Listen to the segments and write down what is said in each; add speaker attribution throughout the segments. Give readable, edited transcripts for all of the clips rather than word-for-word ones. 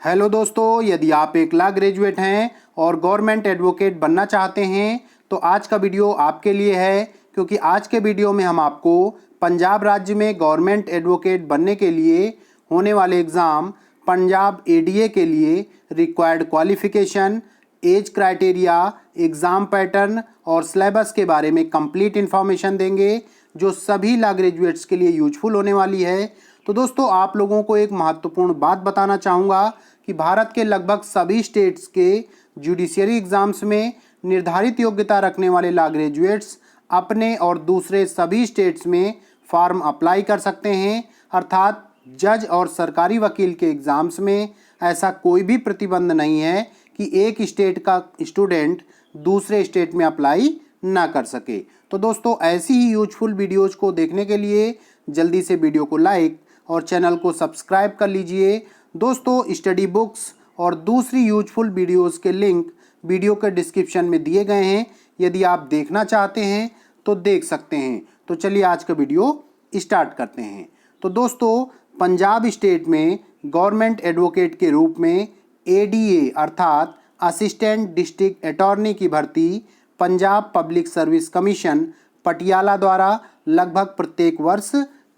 Speaker 1: Hello दोस्तों, यदि आप एक लॉ ग्रेजुएट हैं और गवर्नमेंट एडवोकेट बनना चाहते हैं तो आज का वीडियो आपके लिए है, क्योंकि आज के वीडियो में हम आपको पंजाब राज्य में गवर्नमेंट एडवोकेट बनने के लिए होने वाले एग्ज़ाम पंजाब एडीए के लिए required qualification, age criteria, exam pattern और सिलेबस के बारे में कंप्लीट इन्फॉर्मेशन देंगे, जो सभी लॉ ग्रेजुएट्स के लिए यूजफुल होने वाली है। तो दोस्तों, आप लोगों को एक महत्वपूर्ण बात बताना चाहूँगा कि भारत के लगभग सभी स्टेट्स के जुडिशियरी एग्जाम्स में निर्धारित योग्यता रखने वाले लॉ ग्रेजुएट्स अपने और दूसरे सभी स्टेट्स में फॉर्म अप्लाई कर सकते हैं। अर्थात जज और सरकारी वकील के एग्ज़ाम्स में ऐसा कोई भी प्रतिबंध नहीं है कि एक स्टेट का स्टूडेंट दूसरे स्टेट में अप्लाई ना कर सके। तो दोस्तों, ऐसी ही यूजफुल वीडियोज़ को देखने के लिए जल्दी से वीडियो को लाइक और चैनल को सब्सक्राइब कर लीजिए। दोस्तों, स्टडी बुक्स और दूसरी यूजफुल वीडियोज़ के लिंक वीडियो के डिस्क्रिप्शन में दिए गए हैं, यदि आप देखना चाहते हैं तो देख सकते हैं। तो चलिए आज का वीडियो स्टार्ट करते हैं। तो दोस्तों, पंजाब स्टेट में गवर्नमेंट एडवोकेट के रूप में एडीए अर्थात असिस्टेंट डिस्ट्रिक्ट अटॉर्नी की भर्ती Punjab public service commission Patiala द्वारा लगभग प्रत्येक वर्ष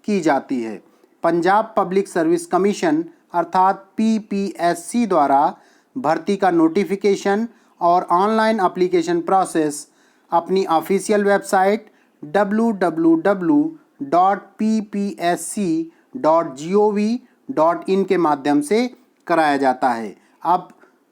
Speaker 1: की जाती है। पंजाब पब्लिक सर्विस कमीशन अर्थात पीपीएससी द्वारा भर्ती का नोटिफिकेशन और ऑनलाइन एप्लीकेशन प्रोसेस अपनी ऑफिशियल वेबसाइट www.ppsc.gov.in के माध्यम से कराया जाता है। अब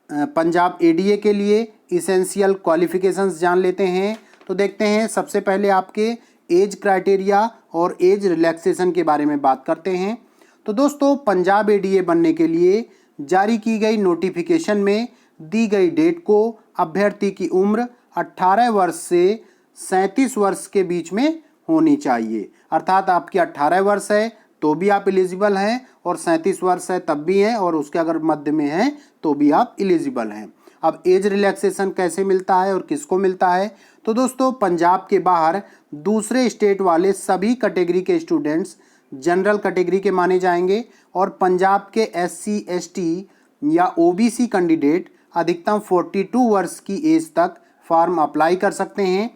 Speaker 1: पंजाब एडीए के लिए इसेंशियल क्वालिफिकेशंस जान लेते हैं। तो देखते हैं, सबसे पहले आपके एज क्राइटेरिया और एज रिलैक्सेशन के बारे में बात करते हैं। तो दोस्तों, पंजाब एडीए बनने के लिए जारी की गई नोटिफिकेशन में दी गई डेट को अभ्यर्थी की उम्र 18 वर्ष से 37 वर्ष के बीच में होनी चाहिए। अर्थात आपकी 18 वर्ष है तो भी आप एलिजिबल हैं, और 37 वर्ष है तब भी हैं, और उसके अगर मध्य में हैं तो भी आप एलिजिबल हैं। अब एज रिलैक्सेशन कैसे मिलता है और किसको मिलता है? तो दोस्तों, पंजाब के बाहर दूसरे स्टेट वाले सभी कैटेगरी के स्टूडेंट्स जनरल कैटेगरी के माने जाएंगे, और पंजाब के एससी एसटी या ओबीसी कैंडिडेट अधिकतम 42 वर्ष की एज तक फॉर्म अप्लाई कर सकते हैं।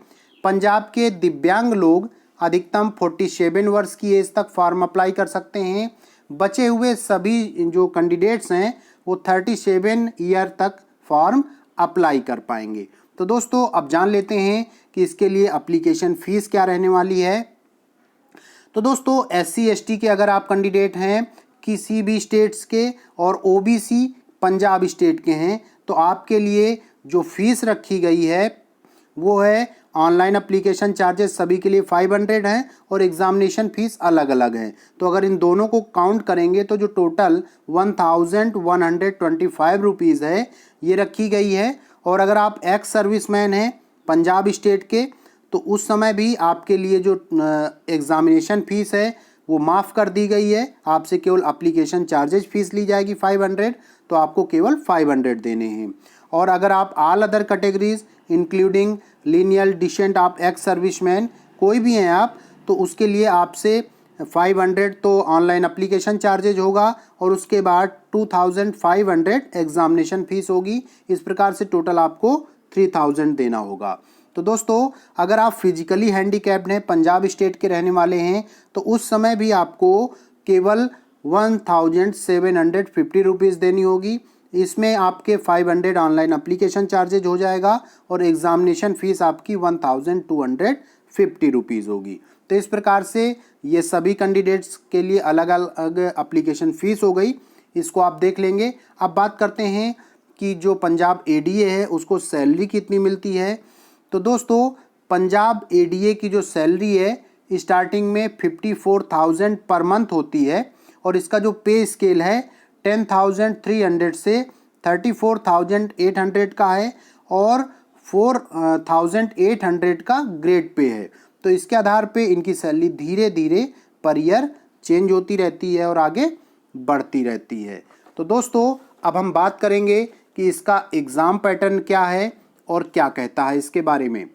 Speaker 1: पंजाब के दिव्यांग लोग अधिकतम 47 वर्ष की एज तक फॉर्म अप्लाई कर सकते हैं। बचे हुए सभी जो कैंडिडेट्स हैं वो 37 ईयर तक फॉर्म अप्लाई कर पाएंगे। तो दोस्तों, अब जान लेते हैं कि इसके लिए एप्लीकेशन फ़ीस क्या रहने वाली है। तो दोस्तों, एससी एसटी के अगर आप कैंडिडेट हैं किसी भी स्टेट्स के और ओबीसी पंजाब स्टेट के हैं, तो आपके लिए जो फीस रखी गई है वो है ऑनलाइन एप्लीकेशन चार्जेस सभी के लिए 500 हैं, और एग्जामिनेशन फ़ीस अलग अलग है। तो अगर इन दोनों को काउंट करेंगे तो जो टोटल 1125 रुपीज़ है ये रखी गई है। और अगर आप एक्स सर्विसमैन हैं पंजाब स्टेट के, तो उस समय भी आपके लिए जो एग्ज़ामिनेशन फ़ीस है वो माफ़ कर दी गई है। आपसे केवल एप्लीकेशन चार्जेज फ़ीस ली जाएगी 500, तो आपको केवल 500 देने हैं। और अगर आप all other categories including lineal descent, आप एक्स सर्विसमैन कोई भी हैं आप, तो उसके लिए आपसे 500 तो ऑनलाइन एप्लीकेशन चार्जेज होगा, और उसके बाद 2500 एग्जामिनेशन फ़ीस होगी। इस प्रकार से टोटल आपको 3000 देना होगा। तो दोस्तों, अगर आप फिजिकली हैंडीकैप्ड हैं, पंजाब स्टेट के रहने वाले हैं, तो उस समय भी आपको केवल 1750 रुपीज़ देनी होगी। इसमें आपके 500 ऑनलाइन एप्लीकेशन चार्जेज हो जाएगा, और एग्जामिनेशन फ़ीस आपकी 1250 रुपीज़ होगी। तो इस प्रकार से ये सभी कैंडिडेट्स के लिए अलग अलग एप्लीकेशन फ़ीस हो गई, इसको आप देख लेंगे। अब बात करते हैं कि जो पंजाब एडीए है उसको सैलरी कितनी मिलती है। तो दोस्तों, पंजाब एडीए की जो सैलरी है स्टार्टिंग में 54,000 पर मंथ होती है, और इसका जो पे स्केल है 10,300 से 34,800 का है, और 4,800 का ग्रेड पे है। तो इसके आधार पे इनकी सैलरी धीरे धीरे पर ईयर चेंज होती रहती है और आगे बढ़ती रहती है। तो दोस्तों, अब हम बात करेंगे कि इसका एग्ज़ाम पैटर्न क्या है और क्या कहता है इसके बारे में।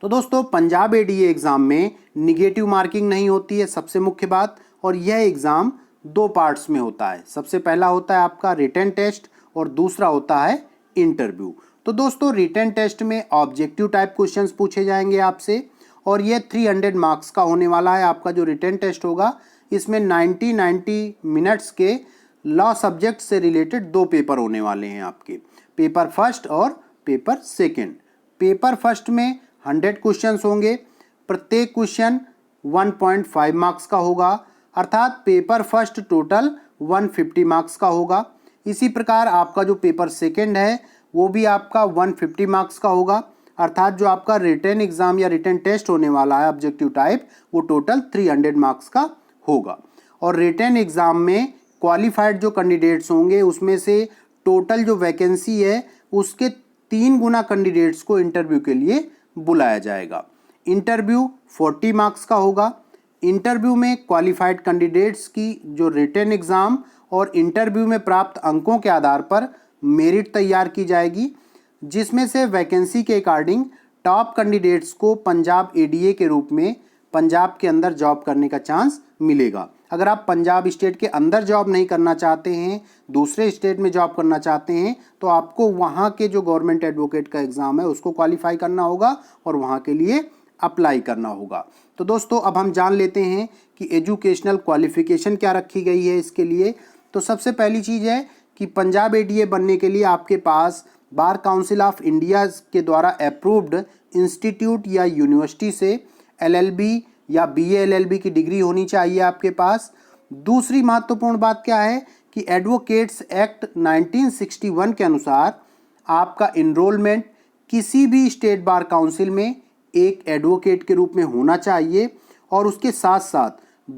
Speaker 1: तो दोस्तों, पंजाब एडीए एग्ज़ाम में निगेटिव मार्किंग नहीं होती है, सबसे मुख्य बात, और यह एग्ज़ाम दो पार्ट्स में होता है। सबसे पहला होता है आपका रिटन टेस्ट और दूसरा होता है इंटरव्यू। तो दोस्तों रिटन टेस्ट में ऑब्जेक्टिव टाइप क्वेश्चंस पूछे जाएंगे आपसे और ये 300 मार्क्स का होने वाला है। आपका जो रिटन टेस्ट होगा इसमें 90 मिनट्स के लॉ सब्जेक्ट से रिलेटेड दो पेपर होने वाले हैं आपके, पेपर फर्स्ट और पेपर सेकंड। पेपर फर्स्ट में 100 क्वेश्चंस होंगे, प्रत्येक क्वेश्चन 1.5 मार्क्स का होगा, अर्थात पेपर फर्स्ट टोटल 150 मार्क्स का होगा। इसी प्रकार आपका जो पेपर सेकंड है वो भी आपका 150 मार्क्स का होगा, अर्थात जो आपका रिटन एग्जाम या रिटन टेस्ट होने वाला है ऑब्जेक्टिव टाइप वो टोटल 300 मार्क्स का होगा। और रिटन एग्जाम में क्वालिफाइड जो कैंडिडेट्स होंगे उसमें से टोटल जो वैकेंसी है उसके 3 गुना कैंडिडेट्स को इंटरव्यू के लिए बुलाया जाएगा। इंटरव्यू 40 मार्क्स का होगा। इंटरव्यू में क्वालिफाइड कैंडिडेट्स की जो रिटन एग्जाम और इंटरव्यू में प्राप्त अंकों के आधार पर मेरिट तैयार की जाएगी, जिसमें से वैकेंसी के अकॉर्डिंग टॉप कैंडिडेट्स को पंजाब एडीए के रूप में पंजाब के अंदर जॉब करने का चांस मिलेगा। अगर आप पंजाब स्टेट के अंदर जॉब नहीं करना चाहते हैं, दूसरे स्टेट में जॉब करना चाहते हैं, तो आपको वहाँ के जो गवर्नमेंट एडवोकेट का एग्ज़ाम है उसको क्वालिफाई करना होगा और वहाँ के लिए अप्लाई करना होगा। तो दोस्तों अब हम जान लेते हैं कि एजुकेशनल क्वालिफिकेशन क्या रखी गई है इसके लिए। तो सबसे पहली चीज़ है कि पंजाब एडीए बनने के लिए आपके पास बार काउंसिल ऑफ इंडिया के द्वारा अप्रूव्ड इंस्टीट्यूट या यूनिवर्सिटी से एलएलबी या बीए एलएलबी की डिग्री होनी चाहिए आपके पास। दूसरी महत्वपूर्ण बात क्या है कि एडवोकेट्स एक्ट 1961 के अनुसार आपका इनरोलमेंट किसी भी स्टेट बार काउंसिल में एक एडवोकेट के रूप में होना चाहिए और उसके साथ साथ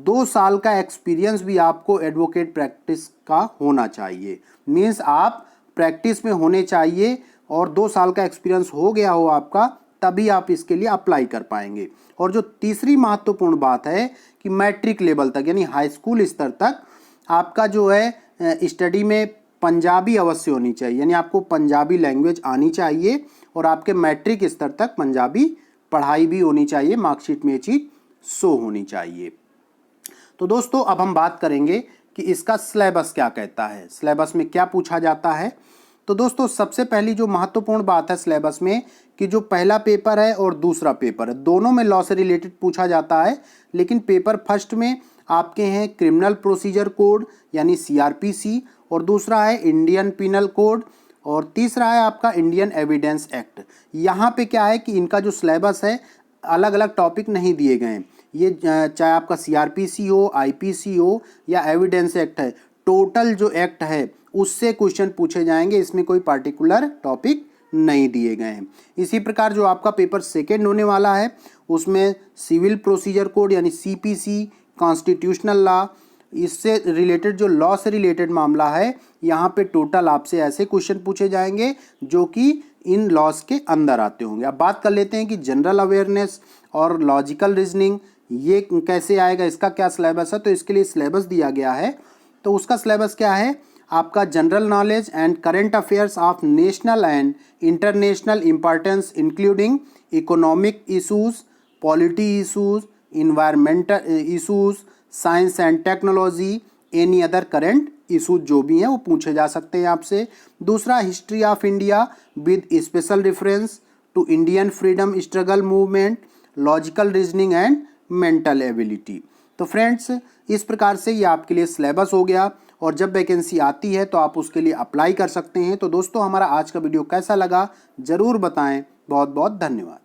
Speaker 1: 2 साल का एक्सपीरियंस भी आपको एडवोकेट प्रैक्टिस का होना चाहिए। मीन्स आप प्रैक्टिस में होने चाहिए और 2 साल का एक्सपीरियंस हो गया हो आपका, तभी आप इसके लिए अप्लाई कर पाएंगे। और जो तीसरी महत्वपूर्ण बात है कि मैट्रिक लेवल तक यानी हाई स्कूल स्तर तक आपका जो है स्टडी में पंजाबी अवश्य होनी चाहिए, यानी आपको पंजाबी लैंग्वेज आनी चाहिए और आपके मैट्रिक स्तर तक पंजाबी पढ़ाई भी होनी चाहिए, मार्कशीट में ये चीज़ शो होनी चाहिए। तो दोस्तों अब हम बात करेंगे कि इसका सिलेबस क्या कहता है, सिलेबस में क्या पूछा जाता है। तो दोस्तों सबसे पहली जो महत्वपूर्ण बात है सिलेबस में कि जो पहला पेपर है और दूसरा पेपर है दोनों में लॉ से रिलेटेड पूछा जाता है, लेकिन पेपर फर्स्ट में आपके हैं क्रिमिनल प्रोसीजर कोड यानी CRPC और दूसरा है इंडियन पिनल कोड और तीसरा है आपका इंडियन एविडेंस एक्ट। यहाँ पे क्या है कि इनका जो सिलेबस है अलग अलग टॉपिक नहीं दिए गए हैं, ये चाहे आपका CRPC हो, IPC हो या एविडेंस एक्ट है, टोटल जो एक्ट है उससे क्वेश्चन पूछे जाएंगे, इसमें कोई पार्टिकुलर टॉपिक नहीं दिए गए हैं। इसी प्रकार जो आपका पेपर सेकेंड होने वाला है उसमें सिविल प्रोसीजर कोड यानी CPC, कॉन्स्टिट्यूशनल लॉ, इससे रिलेटेड जो लॉ से रिलेटेड मामला है यहाँ पे टोटल आपसे ऐसे क्वेश्चन पूछे जाएंगे जो कि इन लॉज के अंदर आते होंगे। अब बात कर लेते हैं कि जनरल अवेयरनेस और लॉजिकल रीजनिंग ये कैसे आएगा, इसका क्या सिलेबस है। तो इसके लिए सिलेबस दिया गया है, तो उसका सिलेबस क्या है आपका general knowledge and current affairs of national and international importance including economic issues, polity issues, environmental issues, science and technology, any other current issues जो भी हैं वो पूछे जा सकते हैं आपसे। दूसरा history of India with special reference to Indian freedom struggle movement, logical reasoning and mental ability. तो फ्रेंड्स इस प्रकार से ये आपके लिए सिलेबस हो गया और जब वैकेंसी आती है तो आप उसके लिए अप्लाई कर सकते हैं। तो दोस्तों हमारा आज का वीडियो कैसा लगा ज़रूर बताएं। बहुत बहुत धन्यवाद।